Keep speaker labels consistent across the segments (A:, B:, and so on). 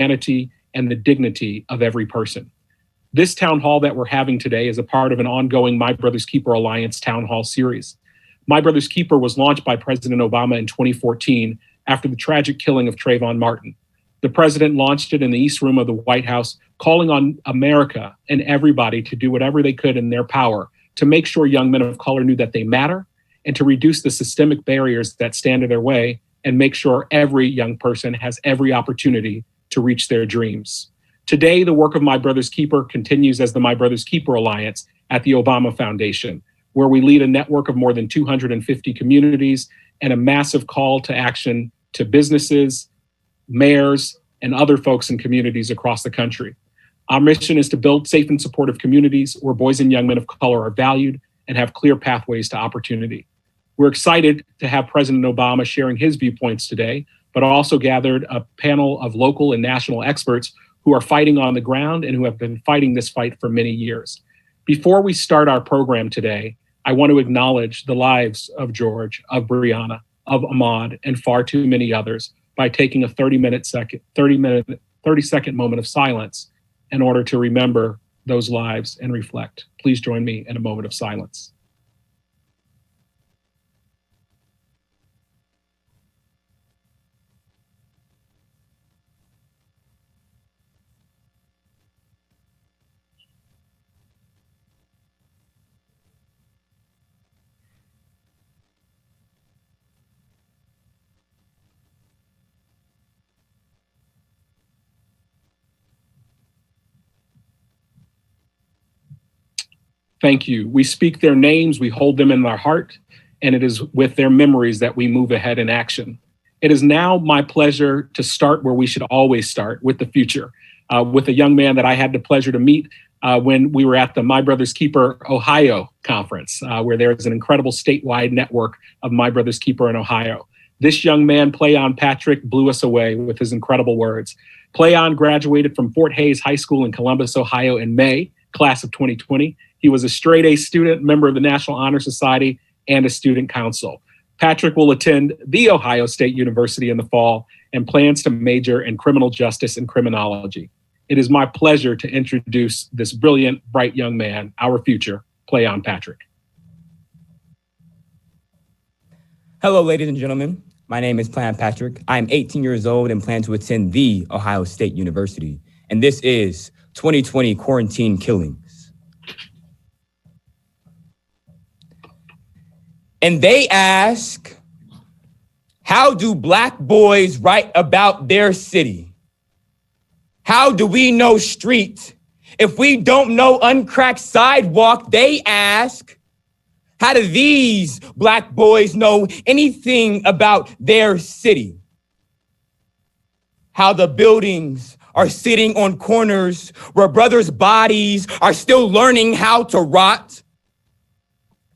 A: humanity and the dignity of every person. This town hall that we're having today is a part of an ongoing My Brother's Keeper Alliance town hall series. My Brother's Keeper was launched by President Obama in 2014 after the tragic killing of Trayvon Martin. The president launched it in the East Room of the White House, calling on America and everybody to do whatever they could in their power to make sure young men of color knew that they matter and to reduce the systemic barriers that stand in their way and make sure every young person has every opportunity to reach their dreams. Today, the work of My Brother's Keeper continues as the My Brother's Keeper Alliance at the Obama Foundation, where we lead a network of more than 250 communities and a massive call to action to businesses, mayors, and other folks in communities across the country. Our mission is to build safe and supportive communities where boys and young men of color are valued and have clear pathways to opportunity. We're excited to have President Obama sharing his viewpoints today, but also gathered a panel of local and national experts who are fighting on the ground and who have been fighting this fight for many years. Before we start our program today, I want to acknowledge the lives of George, of Brianna, of Ahmaud, and far too many others by taking a 30-second moment of silence in order to remember those lives and reflect. Please join me in a moment of silence. Thank you. We speak their names, we hold them in our heart, and it is with their memories that we move ahead in action. It is now my pleasure to start where we should always start, with the future, with a young man that I had the pleasure to meet when we were at the My Brother's Keeper Ohio conference, where there is an incredible statewide network of My Brother's Keeper in Ohio. This young man, Playon Patrick, blew us away with his incredible words. Playon graduated from Fort Hays High School in Columbus, Ohio in May, class of 2020. He was a straight A student, member of the National Honor Society, and a student council. Patrick will attend The Ohio State University in the fall and plans to major in criminal justice and criminology. It is my pleasure to introduce this brilliant, bright young man, our future, Playon Patrick.
B: Hello, ladies and gentlemen. My name is Playon Patrick. I'm 18 years old and plan to attend The Ohio State University. And this is 2020 Quarantine Killings. And they ask, how do Black boys write about their city? How do we know street if we don't know uncracked sidewalk? They ask, how do these Black boys know anything about their city? How the buildings are sitting on corners where brothers' bodies are still learning how to rot.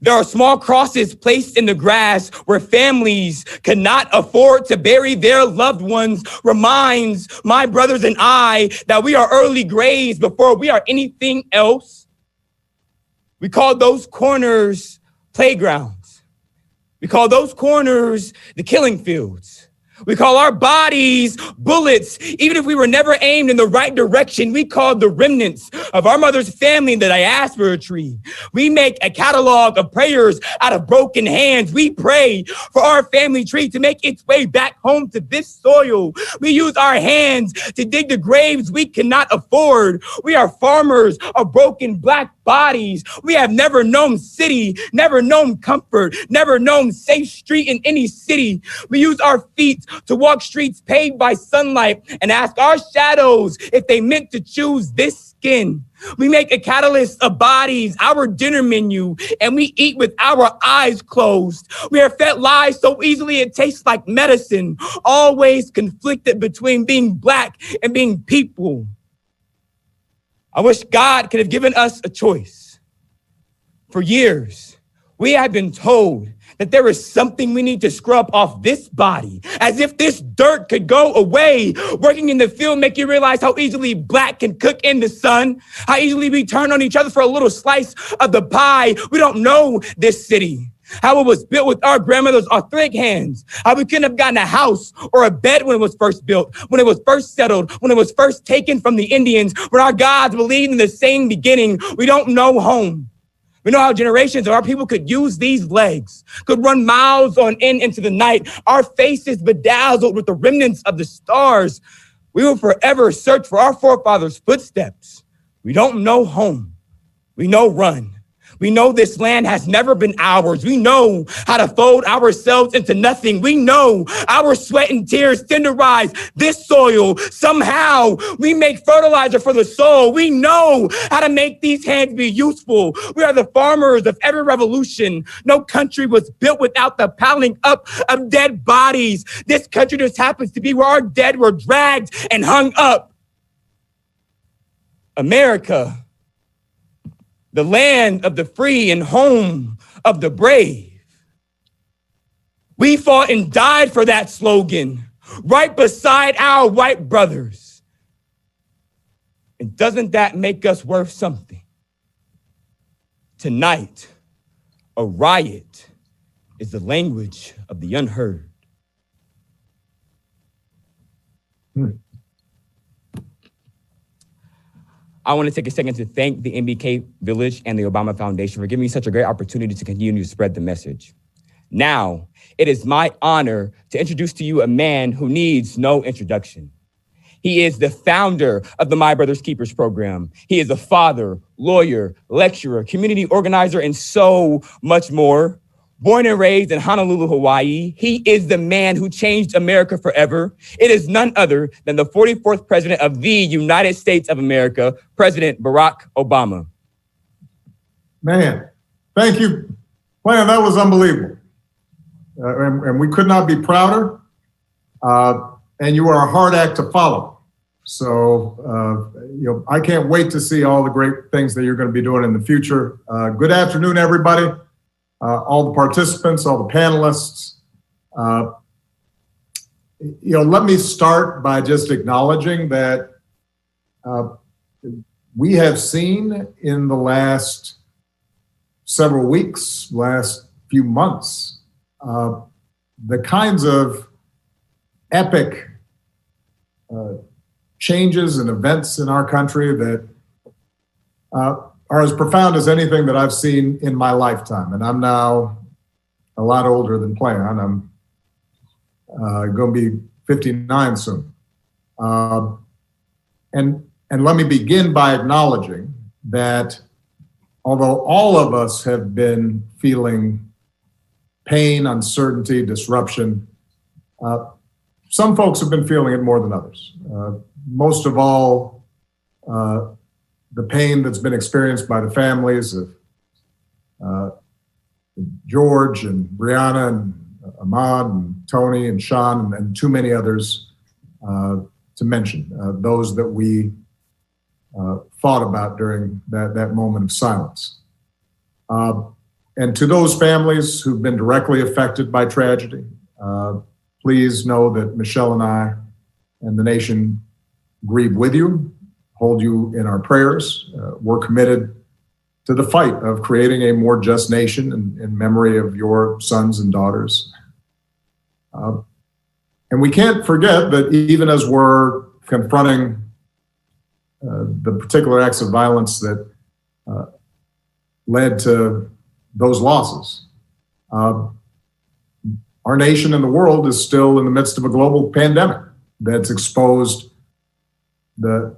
B: There are small crosses placed in the grass where families cannot afford to bury their loved ones. Reminds my brothers and I that we are early graves before we are anything else. We call those corners playgrounds. We call those corners the killing fields. We call our bodies bullets. Even if we were never aimed in the right direction, we call the remnants of our mother's family in the diaspora tree. We make a catalog of prayers out of broken hands. We pray for our family tree to make its way back home to this soil. We use our hands to dig the graves we cannot afford. We are farmers of broken Black bodies. We have never known city, never known comfort, never known safe street in any city. We use our feet to walk streets paved by sunlight and ask our shadows if they meant to choose this skin. We make a catalyst of bodies, our dinner menu, and we eat with our eyes closed. We are fed lies so easily it tastes like medicine, always conflicted between being Black and being people. I wish God could have given us a choice. For years, we have been told that there is something we need to scrub off this body, as if this dirt could go away. Working in the field make you realize how easily Black can cook in the sun, how easily we turn on each other for a little slice of the pie. We don't know this city. how it was built with our grandmother's arthritic hands, how we couldn't have gotten a house or a bed when it was first built, when it was first settled, when it was first taken from the Indians, when our gods believed in the same beginning. We don't know home. We know how generations of our people could use these legs, could run miles on end into the night, our faces bedazzled with the remnants of the stars. We will forever search for our forefathers' footsteps. We don't know home. We know run. We know this land has never been ours. We know how to fold ourselves into nothing. We know our sweat and tears tenderize this soil. Somehow we make fertilizer for the soul. We know how to make these hands be useful. We are the farmers of every revolution. No country was built without the piling up of dead bodies. This country just happens to be where our dead were dragged and hung up. America, the land of the free and home of the brave. We fought and died for that slogan, right beside our white brothers. And doesn't that make us worth something? Tonight, a riot is the language of the unheard. I want to take a second to thank the MBK Village and the Obama Foundation for giving me such a great opportunity to continue to spread the message. Now, it is my honor to introduce to you a man who needs no introduction. He is the founder of the My Brother's Keepers program. He is a father, lawyer, lecturer, community organizer, and so much more. Born and raised in Honolulu, Hawaii, he is the man who changed America forever. It is none other than the 44th president of the United States of America, President Barack Obama.
C: Man, thank you. Man, that was unbelievable. And we could not be prouder. And you are a hard act to follow. So, I can't wait to see all the great things that you're going to be doing in the future. Good afternoon, everybody. All the participants, all the panelists. Let me start by just acknowledging that we have seen in the last several weeks, last few months, the kinds of epic changes and events in our country that are as profound as anything that I've seen in my lifetime. And I'm now a lot older than planned. I'm going to be 59 soon. And let me begin by acknowledging that although all of us have been feeling pain, uncertainty, disruption, some folks have been feeling it more than others. Most of all, the pain that's been experienced by the families of George and Brianna and Ahmaud and Tony and Sean and too many others to mention, those that we thought about during that moment of silence. And to those families who've been directly affected by tragedy, please know that Michelle and I and the nation grieve with you, hold you in our prayers. We're committed to the fight of creating a more just nation in memory of your sons and daughters. And we can't forget that even as we're confronting the particular acts of violence that led to those losses, our nation and the world is still in the midst of a global pandemic that's exposed the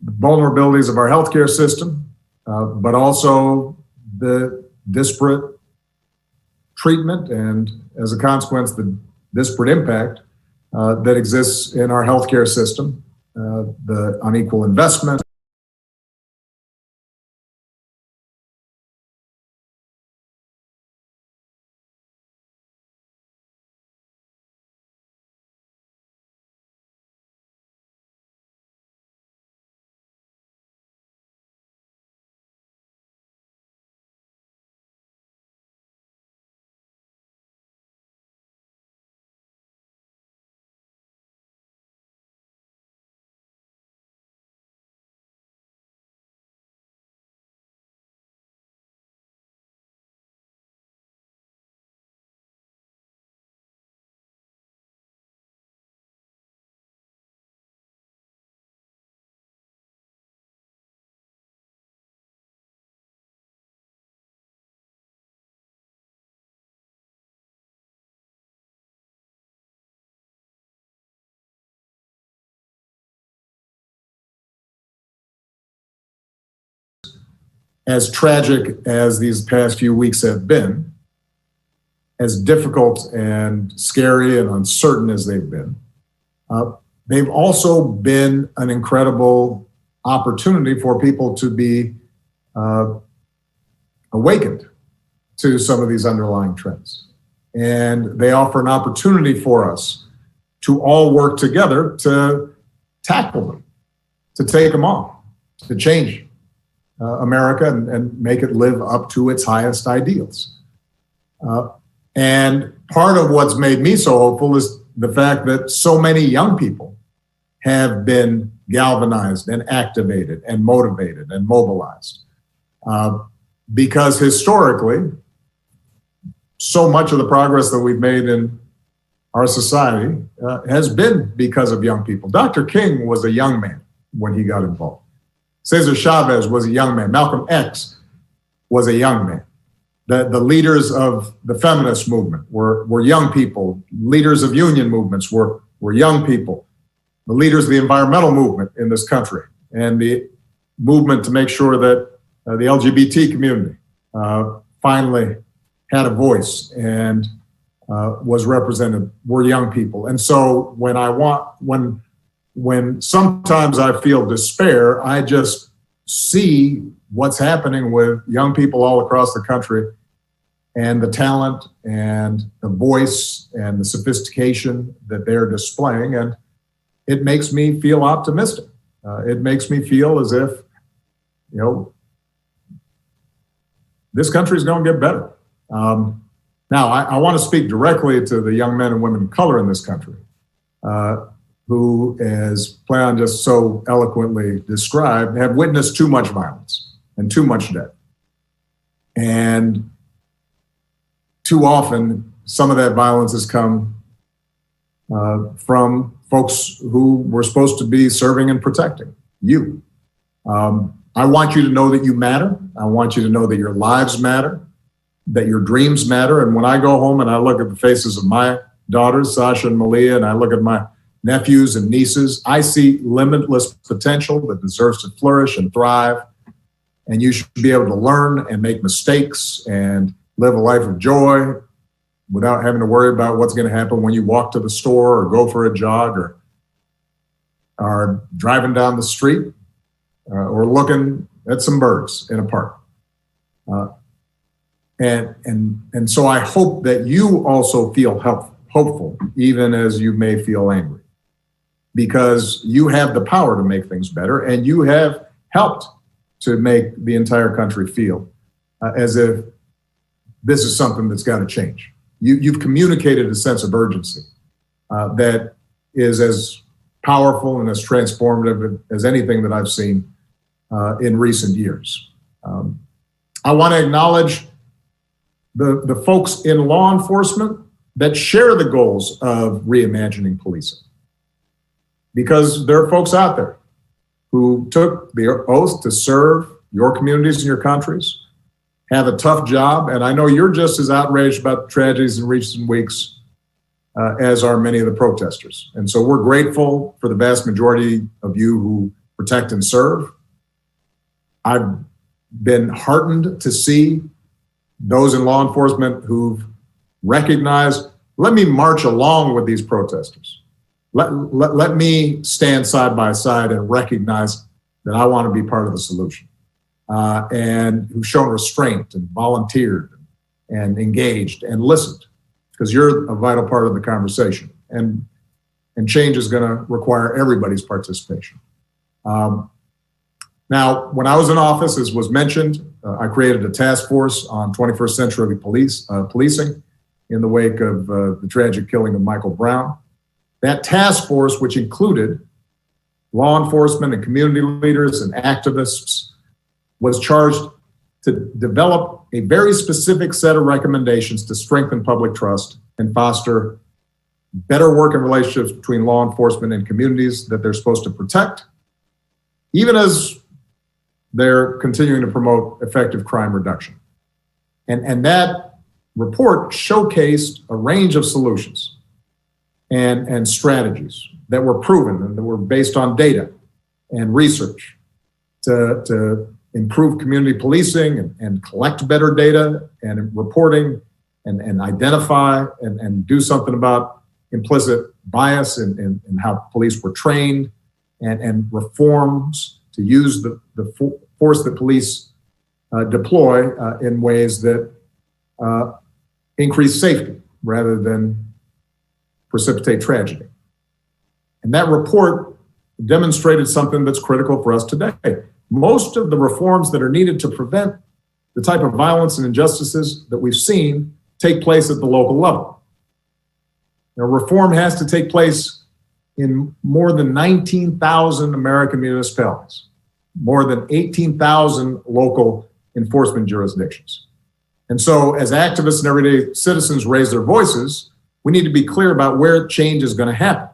C: vulnerabilities of our healthcare system, but also the disparate treatment and, as a consequence, the disparate impact that exists in our healthcare system, the unequal investment, as tragic as these past few weeks have been, as difficult and scary and uncertain as they've been, they've also been an incredible opportunity for people to be awakened to some of these underlying trends. And they offer an opportunity for us to all work together to tackle them, to take them on, to change America and make it live up to its highest ideals. And part of what's made me so hopeful is the fact that so many young people have been galvanized and activated and motivated and mobilized. Because historically, so much of the progress that we've made in our society has been because of young people. Dr. King was a young man when he got involved. Cesar Chavez was a young man. Malcolm X was a young man. The leaders of the feminist movement were young people. Leaders of union movements were young people. The leaders of the environmental movement in this country and the movement to make sure that the LGBT community finally had a voice and was represented were young people. And so when sometimes I feel despair, I just see what's happening with young people all across the country and the talent and the voice and the sophistication that they're displaying. And it makes me feel optimistic. It makes me feel as if, this country is going to get better. Now, I want to speak directly to the young men and women of color in this country, who, as Playon just so eloquently described, have witnessed too much violence and too much death. And too often, some of that violence has come from folks who were supposed to be serving and protecting you. I want you to know that you matter. I want you to know that your lives matter, that your dreams matter. And when I go home and I look at the faces of my daughters, Sasha and Malia, and I look at my nephews and nieces, I see limitless potential that deserves to flourish and thrive. And you should be able to learn and make mistakes and live a life of joy without having to worry about what's going to happen when you walk to the store or go for a jog or are driving down the street or looking at some birds in a park. And so I hope that you also feel hopeful, even as you may feel angry, because you have the power to make things better, and you have helped to make the entire country feel as if this is something that's got to change. You've communicated a sense of urgency that is as powerful and as transformative as anything that I've seen in recent years. I want to acknowledge the folks in law enforcement that share the goals of reimagining policing, because there are folks out there who took the oath to serve your communities and your countries, have a tough job, and I know you're just as outraged about the tragedies in recent weeks as are many of the protesters. And so we're grateful for the vast majority of you who protect and serve. I've been heartened to see those in law enforcement who've recognized, let me march along with these protesters. Let me stand side by side and recognize that I want to be part of the solution. And who've shown restraint and volunteered and engaged and listened, because you're a vital part of the conversation. And change is going to require everybody's participation. Now, when I was in office, as was mentioned, I created a task force on 21st century policing in the wake of the tragic killing of Michael Brown. That task force, which included law enforcement and community leaders and activists, was charged to develop a very specific set of recommendations to strengthen public trust and foster better working relationships between law enforcement and communities that they're supposed to protect, even as they're continuing to promote effective crime reduction. And that report showcased a range of solutions and strategies that were proven and that were based on data and research to improve community policing and collect better data and reporting and identify and do something about implicit bias in how police were trained and reforms to use the force that police deploy in ways that increase safety rather than precipitate tragedy. And that report demonstrated something that's critical for us today. Most of the reforms that are needed to prevent the type of violence and injustices that we've seen take place at the local level. Now, reform has to take place in more than 19,000 American municipalities, more than 18,000 local enforcement jurisdictions. And so as activists and everyday citizens raise their voices, we need to be clear about where change is going to happen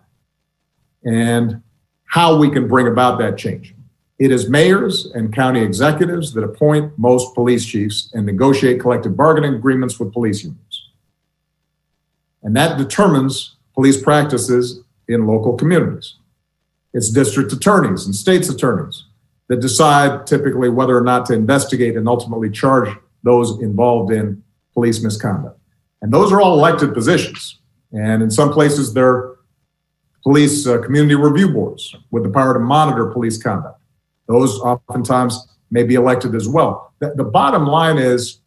C: and how we can bring about that change. It is mayors and county executives that appoint most police chiefs and negotiate collective bargaining agreements with police unions. And that determines police practices in local communities. It's district attorneys and state's attorneys that decide typically whether or not to investigate and ultimately charge those involved in police misconduct. And those are all elected positions. And in some places, they're police community review boards with the power to monitor police conduct. Those oftentimes may be elected as well. The bottom line is,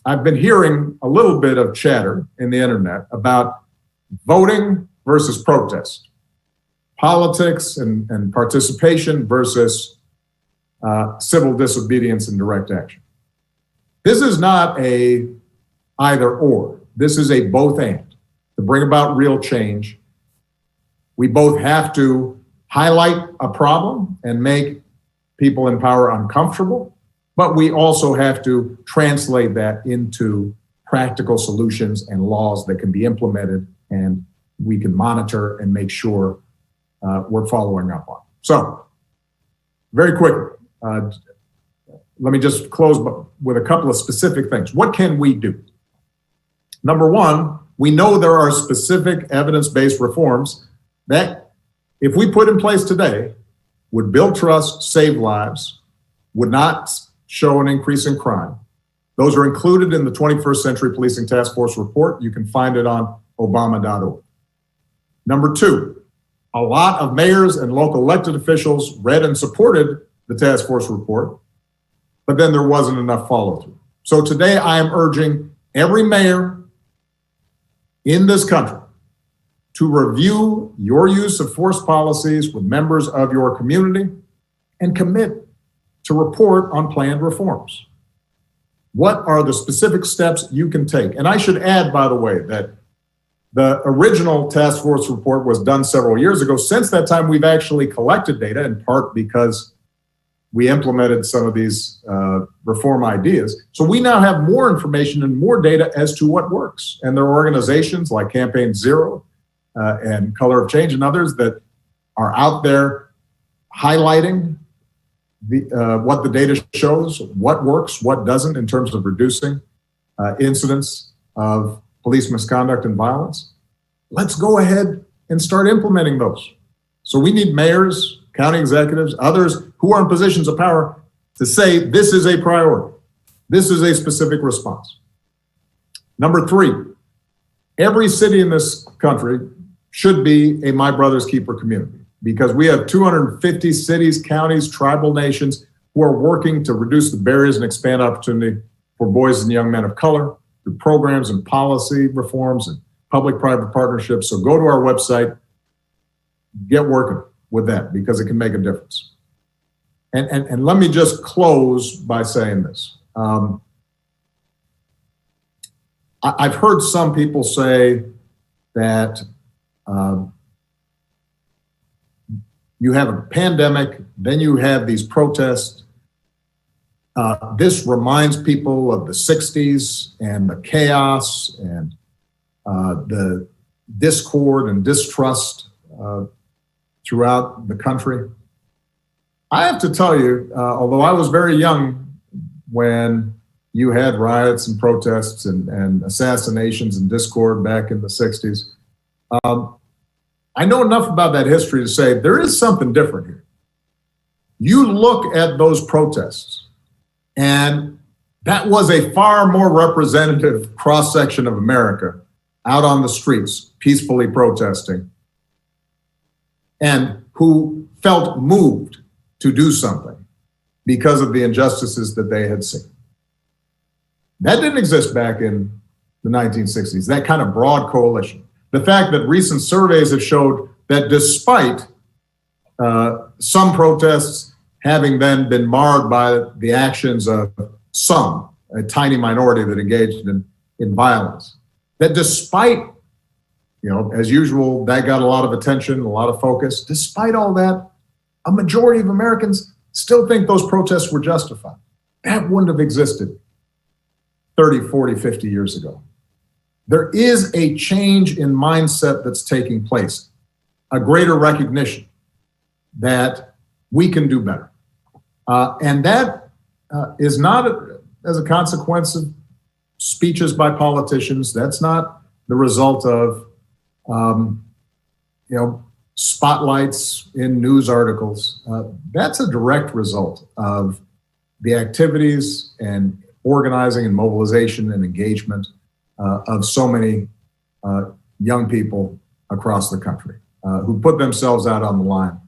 C: I've been hearing a little bit of chatter in the internet about voting versus protest, politics and participation versus civil disobedience and direct action. This is not a either or. This is a both and. To bring about real change, we both have to highlight a problem and make people in power uncomfortable, but we also have to translate that into practical solutions and laws that can be implemented and we can monitor and make sure we're following up on. So, very quickly, let me just close with a couple of specific things. What can we do? Number one, we know there are specific evidence-based reforms that, if we put in place today, would build trust, save lives, would not show an increase in crime. Those are included in the 21st Century Policing Task Force report. You can find it on obama.org. Number two, a lot of mayors and local elected officials read and supported the task force report, but then there wasn't enough follow-through. So today I am urging every mayor in this country to review your use of force policies with members of your community and commit to report on planned reforms. What are the specific steps you can take? And I should add, by the way, that the original task force report was done several years ago. Since that time, we've actually collected data, in part because we implemented some of these reform ideas. So we now have more information and more data as to what works. And there are organizations like Campaign Zero and Color of Change and others that are out there highlighting what the data shows, what works, what doesn't in terms of reducing incidents of police misconduct and violence. Let's go ahead and start implementing those. So we need mayors, county executives, others who are in positions of power to say this is a priority. This is a specific response. Number three, every city in this country should be a My Brother's Keeper community, because we have 250 cities, counties, tribal nations who are working to reduce the barriers and expand opportunity for boys and young men of color through programs and policy reforms and public-private partnerships. So go to our website, get working with that, because it can make a difference. And let me just close by saying this. I've heard some people say that you have a pandemic, then you have these protests. This reminds people of the 60s and the chaos and the discord and distrust throughout the country. I have to tell you, although I was very young when you had riots and protests and assassinations and discord back in the 60s, I know enough about that history to say there is something different here. You look at those protests And that was a far more representative cross-section of America out on the streets, peacefully protesting, and who felt moved to do something because of the injustices that they had seen. That didn't exist back in the 1960s, that kind of broad coalition. The fact that recent surveys have showed that despite some protests having then been marred by the actions of some, a tiny minority that engaged in violence, that despite, as usual, that got a lot of attention, a lot of focus. Despite all that, a majority of Americans still think those protests were justified. That wouldn't have existed 30, 40, 50 years ago. There is a change in mindset that's taking place, a greater recognition that we can do better. And that is not as a consequence of speeches by politicians. That's not the result of, spotlights in news articles. That's a direct result of the activities and organizing and mobilization and engagement of so many young people across the country who put themselves out on the line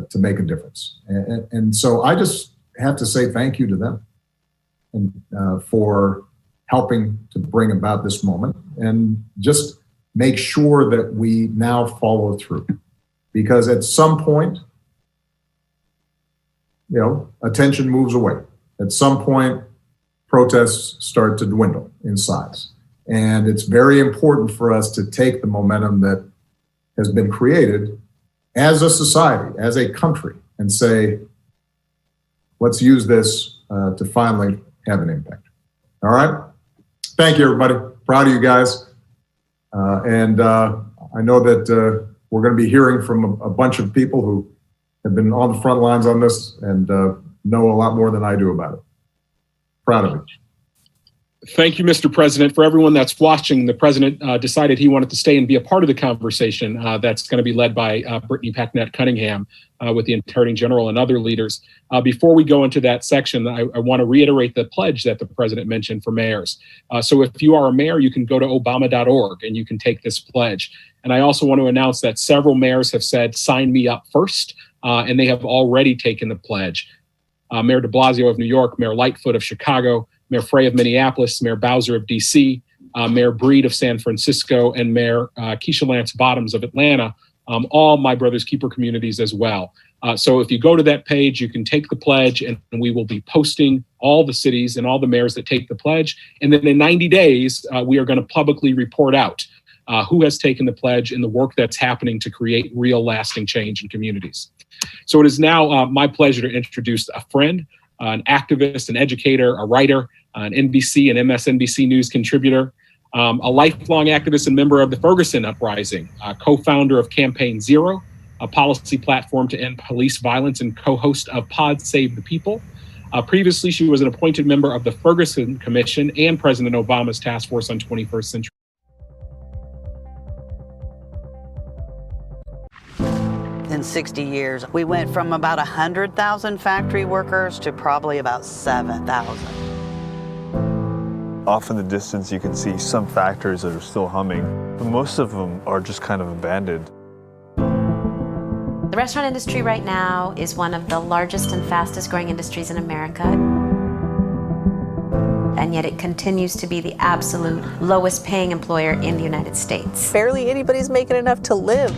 C: to make a difference. And so I just have to say thank you to them and for helping to bring about this moment and just make sure that we now follow through. Because at some point, attention moves away. At some point, protests start to dwindle in size. And it's very important for us to take the momentum that has been created as a society, as a country, and say, let's use this to finally have an impact. All right? Thank you, everybody. Proud of you guys. And I know that we're going to be hearing from a bunch of people who have been on the front lines on this and know a lot more than I do about it. Proud of you.
A: Thank you, Mr. President. For everyone that's watching, the President decided he wanted to stay and be a part of the conversation that's going to be led by Brittany Packnett Cunningham with the Attorney General and other leaders. Before we go into that section, I want to reiterate the pledge that the President mentioned for mayors. So if you are a mayor, you can go to obama.org and you can take this pledge. And I also want to announce that several mayors have said, sign me up first, and they have already taken the pledge. Mayor de Blasio of New York, Mayor Lightfoot of Chicago, Mayor Frey of Minneapolis, Mayor Bowser of DC, Mayor Breed of San Francisco, and Mayor Keisha Lance Bottoms of Atlanta, all My Brother's Keeper communities as well. So if you go to that page, you can take the pledge, and we will be posting all the cities and all the mayors that take the pledge. And then in 90 days, we are going to publicly report out who has taken the pledge and the work that's happening to create real lasting change in communities. So it is now my pleasure to introduce a friend, an activist, an educator, a writer, an NBC and MSNBC News contributor, a lifelong activist and member of the Ferguson Uprising, co-founder of Campaign Zero, a policy platform to end police violence, and co-host of Pod Save the People. Previously, she was an appointed member of the Ferguson Commission and President Obama's Task Force on 21st Century.
D: In 60 years, we went from about 100,000 factory workers to probably about 7,000.
E: Off in the distance, you can see some factories that are still humming, but most of them are just kind of abandoned.
F: The restaurant industry right now is one of the largest and fastest growing industries in America. And yet it continues to be the absolute lowest paying employer in the United States.
G: Barely anybody's making enough to live.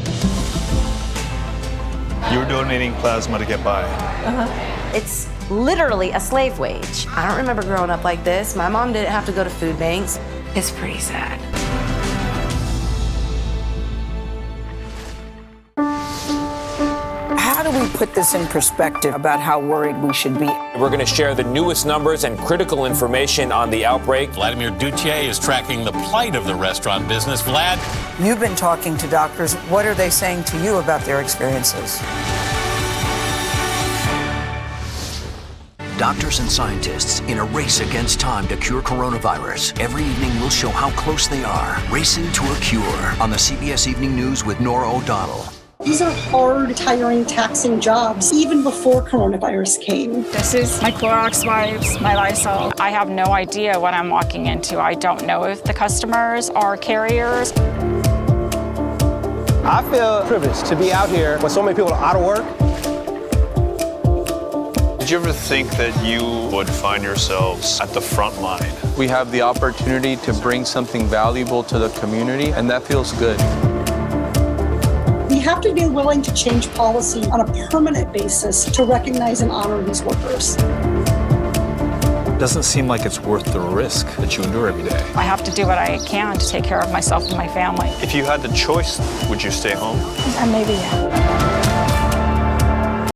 E: You were donating plasma to get by.
F: It's literally a slave wage.
H: I don't remember growing up like this. My mom didn't have to go to food banks. It's pretty sad.
G: How do we put this in perspective about how worried we should be?
I: We're going to share the newest numbers and critical information on the outbreak.
J: Vladimir Duthier is tracking the plight of the restaurant business. Vlad?
G: You've been talking to doctors. What are they saying to you about their experiences?
K: Doctors and scientists in a race against time to cure coronavirus. Every evening we'll show how close they are, racing to a cure on the CBS Evening News with Norah O'Donnell.
L: These are hard, tiring, taxing jobs, even before coronavirus came.
M: This is my Clorox wipes, my Lysol. I have no idea what I'm walking into. I don't know if the customers are carriers.
N: I feel privileged to be out here when so many people are out of work.
E: Did you ever think that you would find yourselves at the front line?
O: We have the opportunity to bring something valuable to the community, and that feels good.
L: We have to be willing to change policy on a permanent basis to recognize and honor these workers.
E: It doesn't seem like it's worth the risk that you endure every day.
M: I have to do what I can to take care of myself and my family.
E: If you had the choice, would you stay home?
M: Maybe, yeah.